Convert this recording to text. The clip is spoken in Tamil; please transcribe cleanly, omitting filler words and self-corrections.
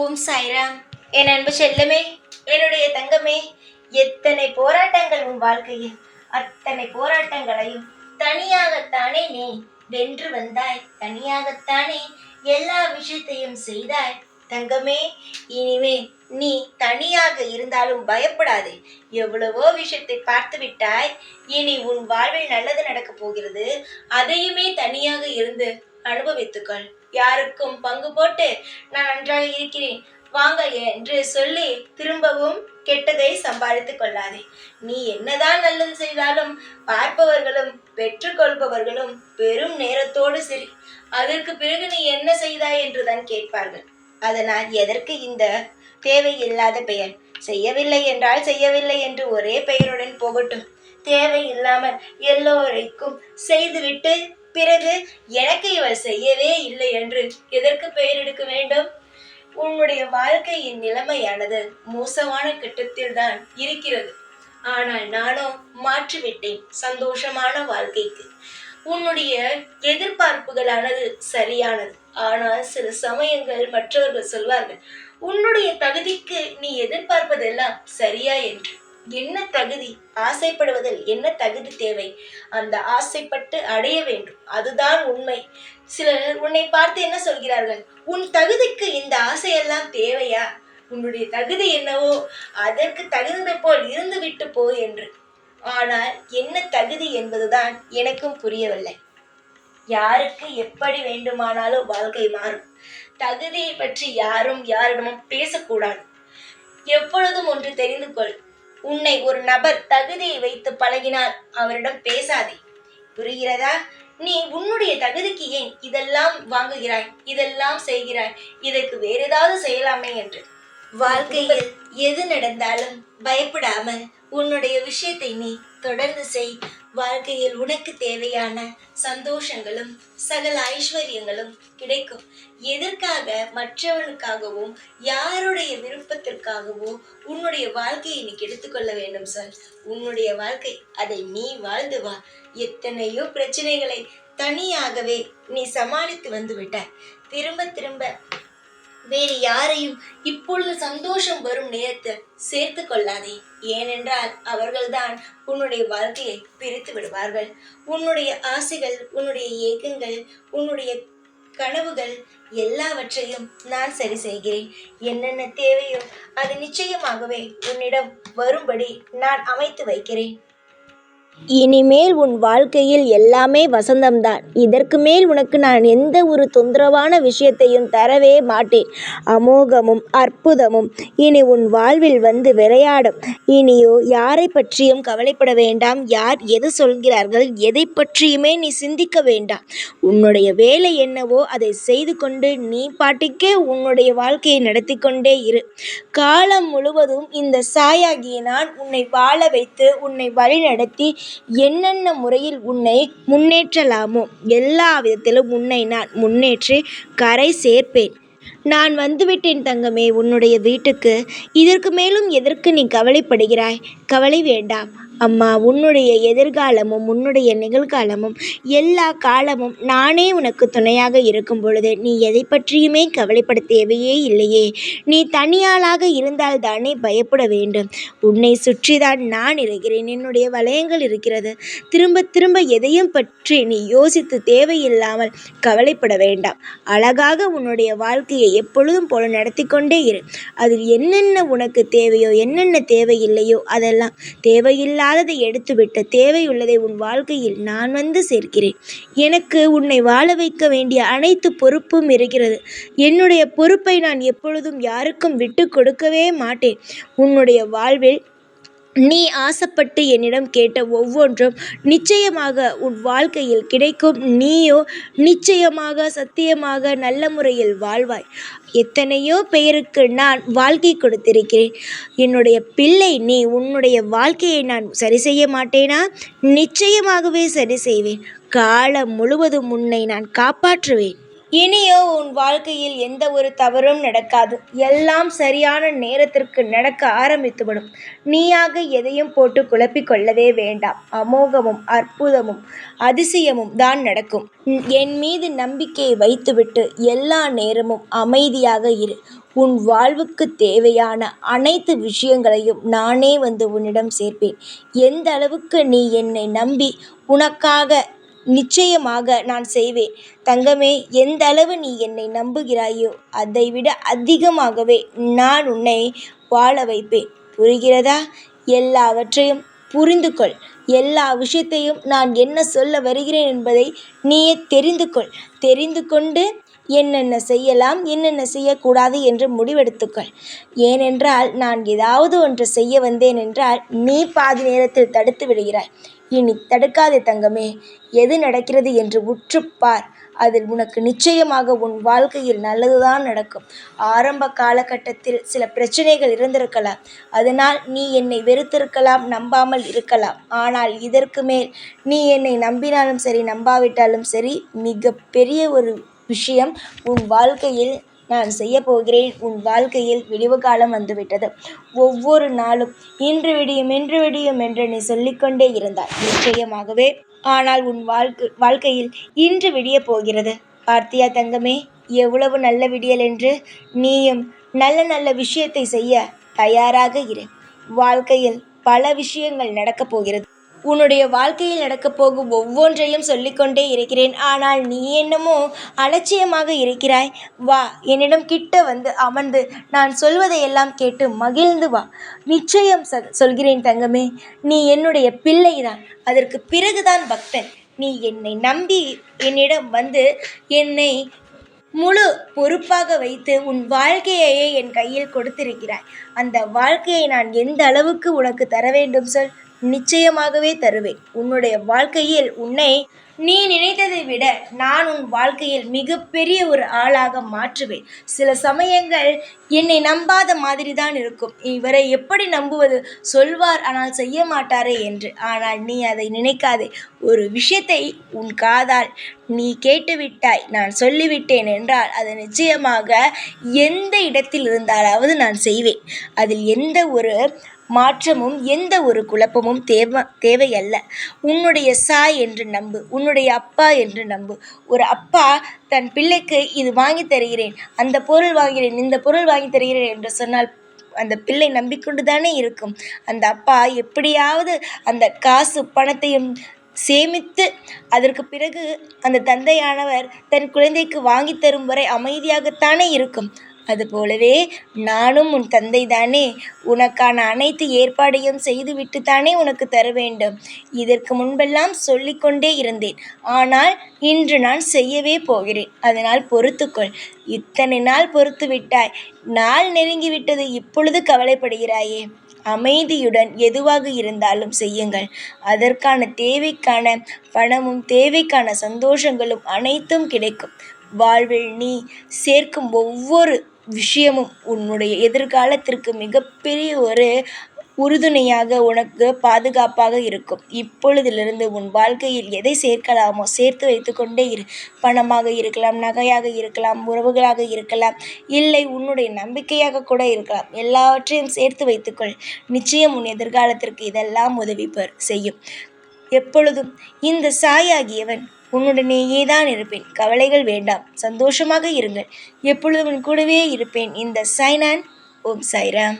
ஓம் சாய்ராம். என் அன்பு செல்லமே, என்னுடைய தங்கமே, எத்தனை போராட்டங்கள் உன் வாழ்க்கையில், அத்தனை போராட்டங்களையும் தனியாகத்தானே நீ வென்று வந்தாய். தனியாகத்தானே எல்லா விஷயத்தையும் செய்தாய். தங்கமே, இனிமே நீ தனியாக இருந்தாலும் பயப்படாதே. எவ்வளவோ விஷயத்தை பார்த்து விட்டாய். இனி உன் வாழ்வில் நல்லது நடக்கப் போகிறது. அதையுமே தனியாக இருந்து அனுபவித்துக்கள். யாருக்கும் பங்கு போட்டு நான் நன்றாக இருக்கிறேன் வாங்க என்று சொல்லி திரும்பவும் கெட்டதை சம்பாதித்துக் கொள்ளாதே. நீ என்னதான் நல்லது செய்தாலும் பார்ப்பவர்களும் பெற்றுக்கொள்பவர்களும் பெரும் நேரத்தோடு சரி, அதற்கு பிறகு நீ என்ன செய்தாய் என்றுதான் கேட்பார்கள். அதனால் எதற்கு இந்த தேவையில்லாத பெயர்? செய்யவில்லை என்றால் செய்யவில்லை என்று ஒரே பெயருடன் போகட்டும். தேவையில்லாமல் எல்லோரைக்கும் செய்துவிட்டு பிறகு எனக்கு இவள் செய்யவே இல்லை என்று எதற்கு பெயர் எடுக்க வேண்டும்? உன்னுடைய வாழ்க்கையின் நிலைமையானது மோசமான கட்டத்தில் தான் இருக்கிறது. ஆனால் நானோ மாற்றிவிட்டேன் சந்தோஷமான வாழ்க்கைக்கு. உன்னுடைய எதிர்பார்ப்புகளானது சரியானது. ஆனால் சில சமயங்கள் மற்றவர்கள் சொல்வார்கள், உன்னுடைய தகுதிக்கு நீ எதிர்பார்ப்பதெல்லாம் சரியா என்று. என்ன தகுதி? ஆசைப்படுவதில் என்ன தகுதி தேவை? அந்த ஆசைப்பட்டு அடைய வேண்டும், அதுதான் உண்மை. சிலர் உன்னை பார்த்து என்ன சொல்கிறார்கள்? உன் தகுதிக்கு இந்த ஆசையெல்லாம் தேவையா? உன்னுடைய தகுதி என்னவோ அதற்கு தகுந்த போல் இருந்து விட்டு போ என்று. ஆனால் என்ன தகுதி என்பதுதான் எனக்கும் புரியவில்லை. யாருக்கு எப்படி வேண்டுமானாலும் வாழ்க்கை மாறும். தகுதியை பற்றி யாரும் யாரிடமும் பேசக்கூடாது. எப்பொழுதும் ஒன்று தெரிந்து கொள், உன்னை ஒரு நபர் தகுதியை வைத்து பழகினால் அவரிடம் பேசாதே. புரிகிறதா? நீ உன்னுடைய தகுதிக்கு ஏன் இதெல்லாம் வாங்குகிறாய், இதெல்லாம் செய்கிறாய், இதற்கு வேற ஏதாவது செய்யலாமே என்று. வாழ்க்கையில் எது நடந்தாலும் பயப்படாமல் உன்னுடைய விஷயத்தை நீ தொடர்ந்து செய். வாழ்க்கையில் உனக்கு தேவையான சந்தோஷங்களும் சகல ஐஸ்வர்யங்களும் கிடைக்கும். எதற்காக மற்றவனுக்காகவோ யாருடைய விருப்பத்திற்காகவோ உன்னுடைய வாழ்க்கையை நீ கெடுத்துக்கொள்ள வேண்டும் சார்? உன்னுடைய வாழ்க்கை, அதை நீ வாழ்ந்து வா. எத்தனையோ பிரச்சனைகளை தனியாகவே நீ சமாளித்து வந்து விட்டாய். திரும்ப திரும்ப வேறு யாரையும் இப்பொழுது சந்தோஷம் வரும் நேரத்தில் சேர்த்து கொள்ளாதே. ஏனென்றால் அவர்கள்தான் உன்னுடைய வாழ்க்கையை பிரித்து விடுவார்கள். உன்னுடைய ஆசைகள், உன்னுடைய ஏக்கங்கள், உன்னுடைய கனவுகள் எல்லாவற்றையும் நான் சரி செய்கிறேன். என்னென்ன தேவையோ அது நிச்சயமாகவே உன்னிடம் வரும்படி நான் அமைத்து வைக்கிறேன். இனிமேல் உன் வாழ்க்கையில் எல்லாமே வசந்தம்தான். இதற்கு மேல் உனக்கு நான் எந்த ஒரு தொந்தரவான விஷயத்தையும் தரவே மாட்டேன். அமோகமும் அற்புதமும் இனி உன் வாழ்வில் வந்து விளையாடும். இனியோ யாரை பற்றியும் கவலைப்பட வேண்டாம். யார் எது சொல்கிறார்கள், எதை பற்றியுமே நீ சிந்திக்க வேண்டாம். உன்னுடைய வேலை என்னவோ அதை செய்து கொண்டு நீ பாட்டுக்கே உன்னுடைய வாழ்க்கையை நடத்தி கொண்டே இரு. காலம் முழுவதும் இந்த சாயாகிய நான் உன்னை வாழ வைத்து உன்னை வழிநடத்தி என்னென்ன முறையில் உன்னை முன்னேற்றலாமோ எல்லா விதத்திலும் உன்னை நான் முன்னேற்றி கரை சேர்ப்பேன். நான் வந்துவிட்டேன் தங்கமே உன்னுடைய வீட்டுக்கு. இதற்கு மேலும் எதற்கு நீ கவலைப்படுகிறாய்? கவலை வேண்டாம் அம்மா. உன்னுடைய எதிர்காலமும் உன்னுடைய நிகழ்காலமும் எல்லா காலமும் நானே உனக்கு துணையாக இருக்கும் பொழுது நீ எதை பற்றியுமே கவலைப்பட தேவையே இல்லையே. நீ தனியாளாக இருந்தால் தானே பயப்பட வேண்டும். உன்னை சுற்றிதான் நான் இருக்கிறேன், என்னுடைய வளையங்கள் இருக்கிறது. திரும்ப திரும்ப எதையும் பற்றி நீ யோசித்து தேவையில்லாமல் கவலைப்பட வேண்டாம். அழகாக உன்னுடைய வாழ்க்கையை எப்பொழுதும் போல நடத்தி கொண்டே இரு. அதில் என்னென்ன உனக்கு தேவையோ என்னென்ன தேவையில்லையோ அதெல்லாம் தேவையில்லாததை எடுத்துவிட்டு தேவையுள்ளதை உன் வாழ்க்கையில் நான் வந்து சேர்க்கிறேன். எனக்கு உன்னை வாழ வைக்க வேண்டிய அனைத்து பொறுப்பும் இருக்கிறது. என்னுடைய பொறுப்பை நான் எப்பொழுதும் யாருக்கும் விட்டு கொடுக்கவே மாட்டேன். உன்னுடைய வாழ்வில் நீ ஆசைப்பட்டு என்னிடம் கேட்ட ஒவ்வொன்றும் நிச்சயமாக உன் வாழ்க்கையில் கிடைக்கும். நீயோ நிச்சயமாக சத்தியமாக நல்ல முறையில் வாழ்வாய். எத்தனையோ பேருக்கு நான் வாழ்க்கை கொடுத்திருக்கிறேன். என்னுடைய பிள்ளை நீ. உன்னுடைய வாழ்க்கையை நான் சரி செய்ய மாட்டேனா? நிச்சயமாகவே சரி செய்வேன். காலம் முழுவதும் உன்னை நான் காப்பாற்றுவேன். இனியோ உன் வாழ்க்கையில் எந்த ஒரு தவறும் நடக்காது. எல்லாம் சரியான நேரத்திற்கு நடக்க ஆரம்பித்துவிடும். நீயாக எதையும் போட்டு குழப்பிக் கொள்ளவே வேண்டாம். அமோகமும் அற்புதமும் அதிசயமும் தான் நடக்கும். என் மீது நம்பிக்கையை வைத்துவிட்டு எல்லா நேரமும் அமைதியாக இரு. உன் வாழ்வுக்கு தேவையான அனைத்து விஷயங்களையும் நானே வந்து உன்னிடம் சேர்ப்பேன். எந்த அளவுக்கு நீ என்னை நம்பி உனக்காக நிச்சயமாக நான் செய்வேன். தங்கமே, எந்த அளவு நீ என்னை நம்புகிறாயோ அதைவிட அதிகமாகவே நான் உன்னை வாழ வைப்பேன். புரிகிறதா? எல்லாவற்றையும் புரிந்து கொள். எல்லா விஷயத்தையும் நான் என்ன சொல்ல வருகிறேன் என்பதை நீயே தெரிந்து கொள். தெரிந்து கொண்டு என்னென்ன செய்யலாம், என்னென்ன செய்யக்கூடாது என்று முடிவெடுத்துக்கொள். ஏனென்றால் நான் ஏதாவது ஒன்று செய்ய வந்தேன் என்றால் நீ பாதி நேரத்தில் தடுத்து விடுகிறாய். இனி தடுக்காதே தங்கமே. எது நடக்கிறது என்று உற்றுப்பார். அதில் உனக்கு நிச்சயமாக உன் வாழ்க்கையில் நல்லதுதான் நடக்கும். ஆரம்ப காலகட்டத்தில் சில பிரச்சனைகள் இருந்திருக்கலாம். அதனால் நீ என்னை வெறுத்திருக்கலாம், நம்பாமல் இருக்கலாம். ஆனால் இதற்கு மேல் நீ என்னை நம்பினாலும் சரி, நம்பாவிட்டாலும் சரி, மிக பெரிய ஒரு விஷயம் உன் வாழ்க்கையில் நான் செய்யப்போகிறேன். உன் வாழ்க்கையில் விடிவு காலம் வந்துவிட்டது. ஒவ்வொரு நாளும் இன்று விடியும் இன்று விடியும் என்று நீ சொல்லிக்கொண்டே இருந்தாய். நிச்சயமாகவே ஆனால் உன் வாழ்க்கையில் இன்று விடியப் போகிறது. பார்த்தியா தங்கமே, எவ்வளவு நல்ல விடியல் என்று. நீயும் நல்ல நல்ல விஷயத்தை செய்ய தயாராக இரு. வாழ்க்கையில் பல விஷயங்கள் நடக்கப் போகிறது. உன்னுடைய வாழ்க்கையில் நடக்கப் போகும் ஒவ்வொன்றையும் சொல்லிக்கொண்டே இருக்கிறேன். ஆனால் நீ என்னமோ அலட்சியமாக இருக்கிறாய். வா, என்னிடம் கிட்ட வந்து அமர்ந்து நான் சொல்வதையெல்லாம் கேட்டு மகிழ்ந்து வா. நிச்சயம் சொல்கிறேன் தங்கமே, நீ என்னுடைய பிள்ளைதான். அதற்கு பிறகுதான் பக்தன். நீ என்னை நம்பி என்னிடம் வந்து என்னை முழு பொறுப்பாக வைத்து உன் வாழ்க்கையையே என் கையில் கொடுத்திருக்கிறாய். அந்த வாழ்க்கையை நான் எந்த அளவுக்கு உனக்கு தர வேண்டும் சொல். நிச்சயமாகவே தருவேன். உன்னுடைய வாழ்க்கையில் உன்னை நீ நினைத்ததை விட நான் உன் வாழ்க்கையில் மிகப்பெரிய ஒரு ஆளாக மாற்றுவேன். சில சமயங்கள் என்னை நம்பாத மாதிரி தான் இருக்கும். இவரை எப்படி நம்புவது? சொல்வார் ஆனால் செய்ய மாட்டாரே என்று. ஆனால் நீ அதை நினைக்காதே. ஒரு விஷயத்தை உன் காதால் நீ கேட்டுவிட்டாய், நான் சொல்லிவிட்டேன் என்றால் அது நிச்சயமாக எந்த இடத்தில் இருந்தாலாவது நான் செய்வேன். அதில் எந்த ஒரு மாற்றமும் எந்த ஒரு குழப்பமும் தேவையல்ல. உன்னுடைய சாய் என்று நம்பு. உன்னுடைய அப்பா என்று நம்பு. ஒரு அப்பா தன் பிள்ளைக்கு இது வாங்கி தருகிறேன், அந்த பொருள் வாங்கிறேன், இந்த பொருள் வாங்கி தருகிறேன் என்று சொன்னால் அந்த பிள்ளை நம்பிக்கொண்டு தானே இருக்கும். அந்த அப்பா எப்படியாவது அந்த காசு பணத்தையும் சேமித்து அதற்கு பிறகு அந்த தந்தையானவர் தன் குழந்தைக்கு வாங்கி தரும் வரை அமைதியாகத்தானே இருக்கும். அதுபோலவே நானும் உன் தந்தை தானே. உனக்கான அனைத்து ஏற்பாடையும் செய்துவிட்டு தானே உனக்கு தர வேண்டும். இதற்கு முன்பெல்லாம் சொல்லிக்கொண்டே இருந்தேன். ஆனால் இன்று நான் செய்யவே போகிறேன். அதனால் பொறுத்துக்கொள். இத்தனை நாள் பொறுத்து விட்டாய், நாள் நெருங்கிவிட்டது, இப்பொழுது கவலைப்படுகிறாயே? அமைதியுடன் எதுவாக இருந்தாலும் செய்யுங்கள். அதற்கான தேவைக்கான பணமும் தேவைக்கான சந்தோஷங்களும் அனைத்தும் கிடைக்கும். வாழ்வில் நீ சேர்க்கும் ஒவ்வொரு விஷயமும் உன்னுடைய எதிர்காலத்திற்கு மிகப்பெரிய ஒரு உறுதுணையாக உனக்கு பாதுகாப்பாக இருக்கும். இப்பொழுதிலிருந்து உன் வாழ்க்கையில் எதை சேர்க்கலாமோ சேர்த்து வைத்து கொண்டே இரு. பணமாக இருக்கலாம், நகையாக இருக்கலாம், உறவுகளாக இருக்கலாம், இல்லை உன்னுடைய நம்பிக்கையாக கூட இருக்கலாம். எல்லாவற்றையும் சேர்த்து வைத்துக்கொள். நிச்சயம் உன் எதிர்காலத்திற்கு இதெல்லாம் உதவி செய்யும். எப்பொழுதும் இந்த சாயாகியவன் உன்னுடனேயே தான் இருப்பேன். கவலைகள் வேண்டாம், சந்தோஷமாக இருங்கள். எப்பொழுதும் உன் கூடவே இருப்பேன். இந்த சாய்நான். ஓம் சாய்ராம்.